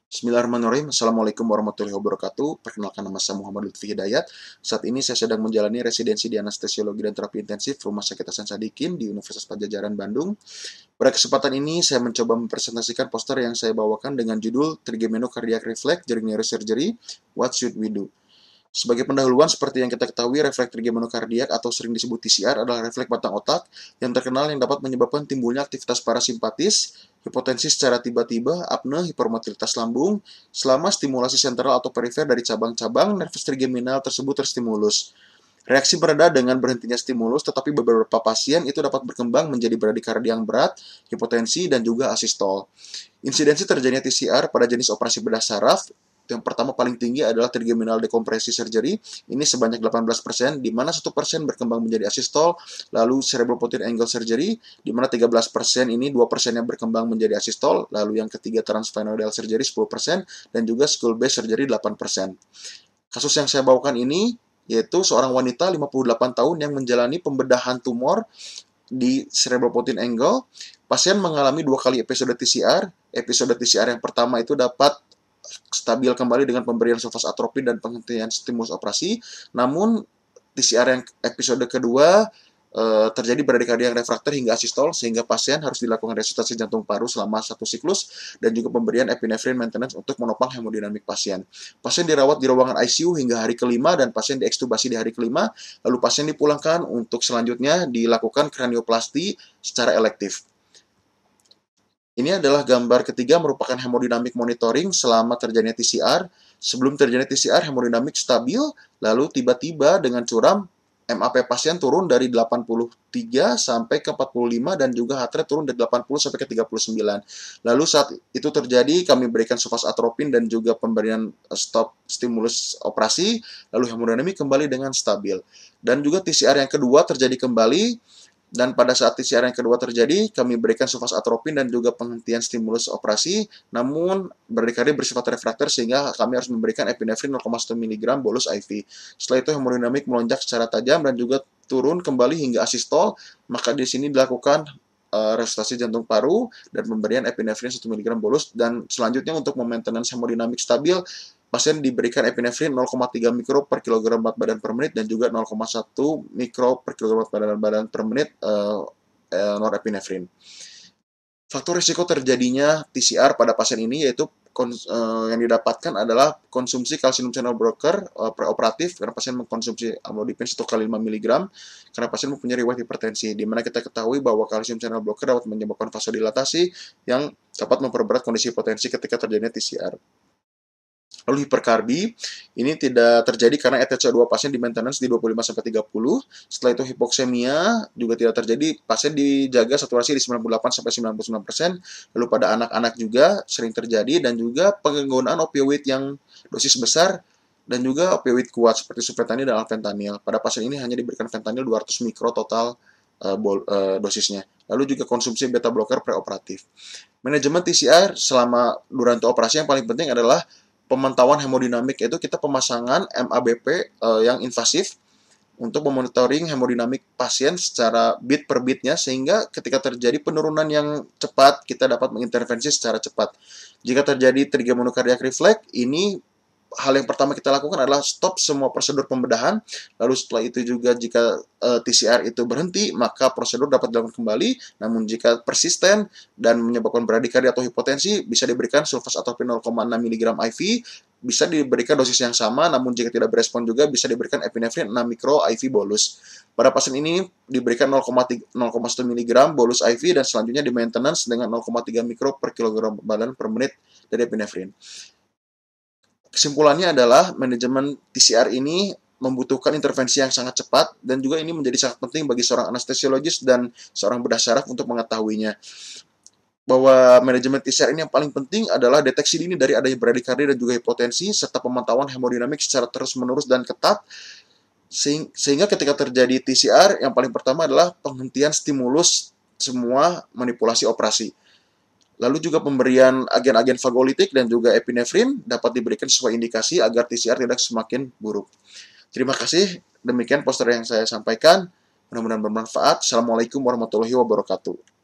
Bismillahirrahmanirrahim. Assalamualaikum warahmatullahi wabarakatuh. Perkenalkan, nama saya Muhammad Lutfi Hidayat. Saat ini saya sedang menjalani residensi di anestesiologi dan terapi intensif Rumah Sakit Hasan Sadikin di Universitas Padjadjaran, Bandung. Pada kesempatan ini, saya mencoba mempresentasikan poster yang saya bawakan dengan judul Trigeminocardiac Reflex During Neurosurgery, What Should We Do? Sebagai pendahuluan, seperti yang kita ketahui, refleks trigeminokardiak atau sering disebut TCR adalah refleks batang otak yang terkenal yang dapat menyebabkan timbulnya aktivitas parasimpatis, hipotensi secara tiba-tiba, apne, hipermotilitas lambung, selama stimulasi sentral atau perifer dari cabang-cabang nervus trigeminal tersebut terstimulus. Reaksi bereda dengan berhentinya stimulus, tetapi beberapa pasien itu dapat berkembang menjadi bradikardia yang berat, hipotensi, dan juga asistol. Insidensi terjadinya TCR pada jenis operasi bedah saraf yang pertama paling tinggi adalah trigeminal dekompresi surgery, ini sebanyak 18%, di mana 1% berkembang menjadi asistol, lalu cerebropotin angle surgery, di mana 13% ini 2% yang berkembang menjadi asistol, lalu yang ketiga transphenoidal surgery 10%, dan juga skull base surgery 8%. Kasus yang saya bawakan ini yaitu seorang wanita 58 tahun yang menjalani pembedahan tumor di cerebropotin angle. Pasien mengalami 2 kali episode TCR. Episode TCR yang pertama itu dapat stabil kembali dengan pemberian sulfasatropin dan penghentian stimulus operasi. Namun TCR yang episode kedua terjadi bradikardia yang refrakter hingga asistol, sehingga pasien harus dilakukan resusitasi jantung paru selama 1 siklus dan juga pemberian epinefrin maintenance untuk menopang hemodinamik pasien. Pasien dirawat di ruangan ICU hingga hari kelima dan pasien diekstubasi di hari kelima, lalu pasien dipulangkan untuk selanjutnya dilakukan kranioplasti secara elektif. Ini adalah gambar ketiga merupakan hemodinamik monitoring selama terjadinya TCR. Sebelum terjadinya TCR, hemodinamik stabil, lalu tiba-tiba dengan curam, MAP pasien turun dari 83 sampai ke 45 dan juga heart rate turun dari 80 sampai ke 39. Lalu saat itu terjadi, kami berikan sulfasatropin dan juga pemberian stop stimulus operasi, lalu hemodinamik kembali dengan stabil. Dan juga TCR yang kedua terjadi kembali, dan pada saat TCR yang kedua terjadi, kami berikan sulfasatropin dan juga penghentian stimulus operasi, namun bradikardia bersifat refrakter sehingga kami harus memberikan epinefrin 0,1 mg bolus IV. Setelah itu hemodinamik melonjak secara tajam dan juga turun kembali hingga asistol, maka di sini dilakukan resusitasi jantung paru dan pemberian epinefrin 1 mg bolus, dan selanjutnya untuk maintenance hemodinamik stabil, pasien diberikan epinefrin 0,3 mikro per kilogram berat badan per menit dan juga 0,1 mikro per kilogram berat badan per menit norepinefrin. Faktor risiko terjadinya TCR pada pasien ini yaitu yang didapatkan adalah konsumsi kalsium channel blocker preoperatif karena pasien mengkonsumsi amlodipine 1 kali 5 mg karena pasien mempunyai riwayat hipertensi, di mana kita ketahui bahwa kalsium channel blocker dapat menyebabkan vasodilatasi yang dapat memperberat kondisi hipotensi ketika terjadinya TCR. Lalu hiperkarbi, ini tidak terjadi karena ETCO2 pasien di maintenance di 25-30. Setelah itu hipoksemia juga tidak terjadi, pasien dijaga saturasi di 98-99%. Lalu pada anak-anak juga sering terjadi, dan juga penggunaan opioid yang dosis besar dan juga opioid kuat seperti sufentanil dan alfentanil. Pada pasien ini hanya diberikan fentanil 200 mikro total dosisnya. Lalu juga konsumsi beta blocker preoperatif. Manajemen TCR selama durante operasi yang paling penting adalah pemantauan hemodinamik, yaitu kita pemasangan MABP yang invasif untuk memonitoring hemodinamik pasien secara beat per beatnya, sehingga ketika terjadi penurunan yang cepat, kita dapat mengintervensi secara cepat. Jika terjadi trigeminocardiac reflex, ini hal yang pertama kita lakukan adalah stop semua prosedur pembedahan. Lalu setelah itu juga jika TCR itu berhenti, maka prosedur dapat dilakukan kembali. Namun jika persisten dan menyebabkan bradikardia atau hipotensi, bisa diberikan sulfasatropin 0,6 mg IV, bisa diberikan dosis yang sama. Namun jika tidak berespon juga bisa diberikan epinefrin 6 mikro IV bolus. Pada pasien ini diberikan 0,1 mg bolus IV dan selanjutnya di maintenance dengan 0,3 mikro per kilogram badan per menit dari epinefrin. Kesimpulannya adalah manajemen TCR ini membutuhkan intervensi yang sangat cepat, dan juga ini menjadi sangat penting bagi seorang anestesiologis dan seorang bedah saraf untuk mengetahuinya. Bahwa manajemen TCR ini yang paling penting adalah deteksi dini dari adanya bradikardia dan juga hipotensi, serta pemantauan hemodinamik secara terus-menerus dan ketat, sehingga ketika terjadi TCR, yang paling pertama adalah penghentian stimulus semua manipulasi operasi. Lalu juga pemberian agen-agen fagolitik dan juga epinefrin dapat diberikan sesuai indikasi agar TCR tidak semakin buruk. Terima kasih, demikian poster yang saya sampaikan. Mudah-mudahan bermanfaat. Assalamualaikum warahmatullahi wabarakatuh.